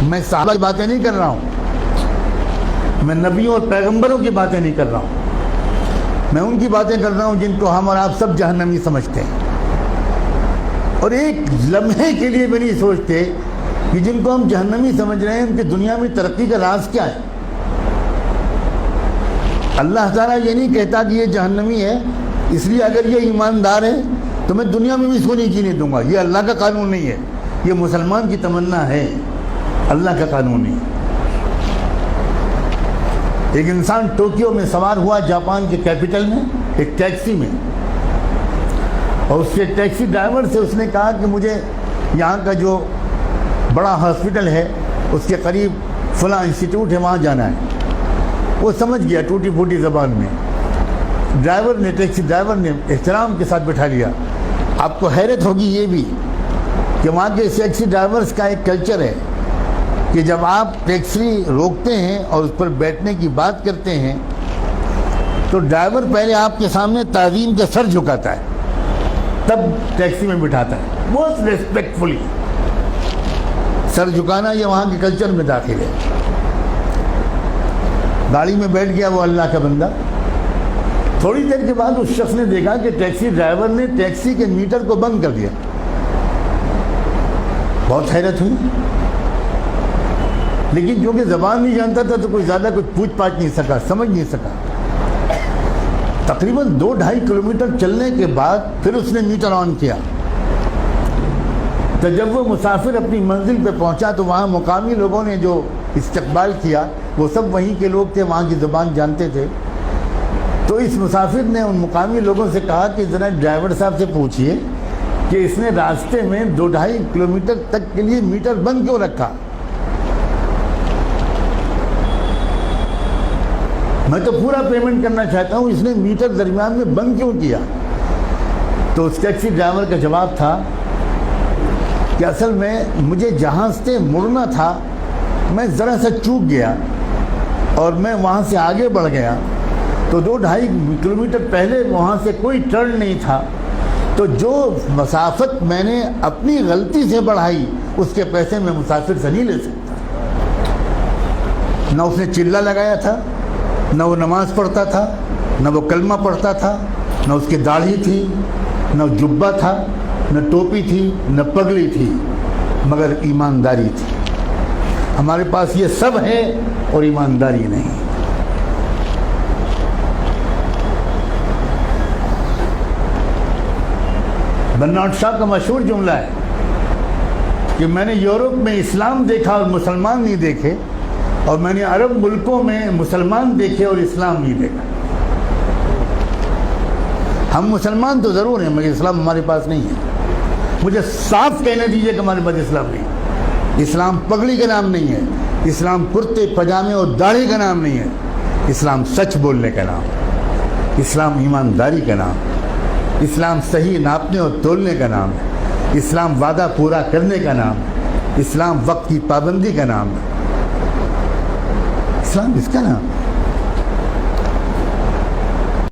میں صحابہ کی باتیں نہیں کر رہا ہوں، میں نبیوں اور پیغمبروں کی باتیں نہیں کر رہا ہوں، میں ان کی باتیں کر رہا ہوں جن کو ہم اور آپ سب جہنمی سمجھتے ہیں، اور ایک لمحے کے لیے بھی نہیں سوچتے کہ جن کو ہم جہنمی سمجھ رہے ہیں ان کی دنیا میں ترقی کا راز کیا ہے۔ اللہ تعالیٰ یہ نہیں کہتا کہ یہ جہنمی ہے اس لیے اگر یہ ایماندار ہے تو میں دنیا میں بھی اس کو نہیں جینے دوں گا، یہ اللہ کا قانون نہیں ہے، یہ مسلمان کی تمنا ہے، اللہ کا قانون نہیں۔ ایک انسان ٹوکیو میں سوار ہوا جاپان کے کیپٹل میں ایک ٹیکسی میں، اور اس کے ٹیکسی ڈرائیور سے اس نے کہا کہ مجھے یہاں کا جو بڑا ہاسپٹل ہے اس کے قریب فلاں انسٹیٹیوٹ ہے وہاں جانا ہے۔ وہ سمجھ گیا ٹوٹی پھوٹی زبان میں، ٹیکسی ڈرائیور نے احترام کے ساتھ بٹھا لیا۔ آپ کو حیرت ہوگی یہ بھی کہ وہاں کے ٹیکسی ڈرائیورز کا ایک کلچر ہے کہ جب آپ ٹیکسی روکتے ہیں اور اس پر بیٹھنے کی بات کرتے ہیں تو ڈرائیور پہلے آپ کے سامنے تعظیم کا سر جھکاتا ہے، تب ٹیکسی میں بٹھاتا ہے، بہت ریسپیکٹفلی سر جھکانا یہ وہاں کے کلچر میں داخل ہے۔ گاڑی میں بیٹھ گیا وہ اللہ کا بندہ، تھوڑی دیر کے بعد اس شخص نے دیکھا کہ ٹیکسی ڈرائیور نے ٹیکسی کے میٹر کو بند کر دیا۔ بہت حیرت ہوئی، لیکن کیونکہ زبان نہیں جانتا تھا تو کوئی زیادہ کچھ پوچھ پاچھ نہیں سکا، سمجھ نہیں سکا۔ تقریباً 2-2.5 کلومیٹر چلنے کے بعد پھر اس نے میٹر آن کیا، تو جب وہ مسافر اپنی منزل پہ پہنچا تو وہاں مقامی لوگوں نے جو استقبال کیا وہ سب وہیں کے لوگ تھے، وہاں کی زبان جانتے تھے۔ تو اس مسافر نے ان مقامی لوگوں سے کہا کہ ذرا ڈرائیور صاحب سے پوچھئے کہ اس نے راستے میں 2-2.5 کلومیٹر تک کے لیے میٹر بند کیوں رکھا؟ میں تو پورا پیمنٹ کرنا چاہتا ہوں، اس نے میٹر درمیان میں بند کیوں کیا؟ تو اس ٹیکسی ڈرائیور کا جواب تھا کہ اصل میں مجھے جہاں سے مڑنا تھا میں ذرا سا چوک گیا اور میں وہاں سے آگے بڑھ گیا، تو 2-2.5 کلومیٹر پہلے وہاں سے کوئی ٹرن نہیں تھا، تو جو مسافت میں نے اپنی غلطی سے بڑھائی اس کے پیسے میں مسافر سے نہیں لے سکتا۔ نہ اس نے چلہ لگایا تھا، نہ وہ نماز پڑھتا تھا، نہ وہ کلمہ پڑھتا تھا، نہ اس کی داڑھی تھی، نہ جبہ تھا، نہ ٹوپی تھی، نہ پگڑی تھی، مگر ایمانداری تھی۔ ہمارے پاس یہ سب ہے اور ایمانداری نہیں۔ برنارڈ شاہ کا مشہور جملہ ہے کہ میں نے یورپ میں اسلام دیکھا اور مسلمان نہیں دیکھے، اور میں نے عرب ملکوں میں مسلمان دیکھے اور اسلام نہیں دیکھا۔ ہم مسلمان تو ضرور ہیں مگر اسلام ہمارے پاس نہیں ہے۔ مجھے صاف کہنے دیجئے کہ ہمارے پاس اسلام نہیں ہے۔ اسلام پگڑی کا نام نہیں ہے، اسلام کرتے پجامے اور داڑھی کا نام نہیں ہے، اسلام سچ بولنے کا نام، اسلام ایمانداری کا نام، اسلام صحیح ناپنے اور تولنے کا نام ہے، اسلام وعدہ پورا کرنے کا نام ہے، اسلام وقت کی پابندی کا نام ہے، اسلام اس کا نام ہے۔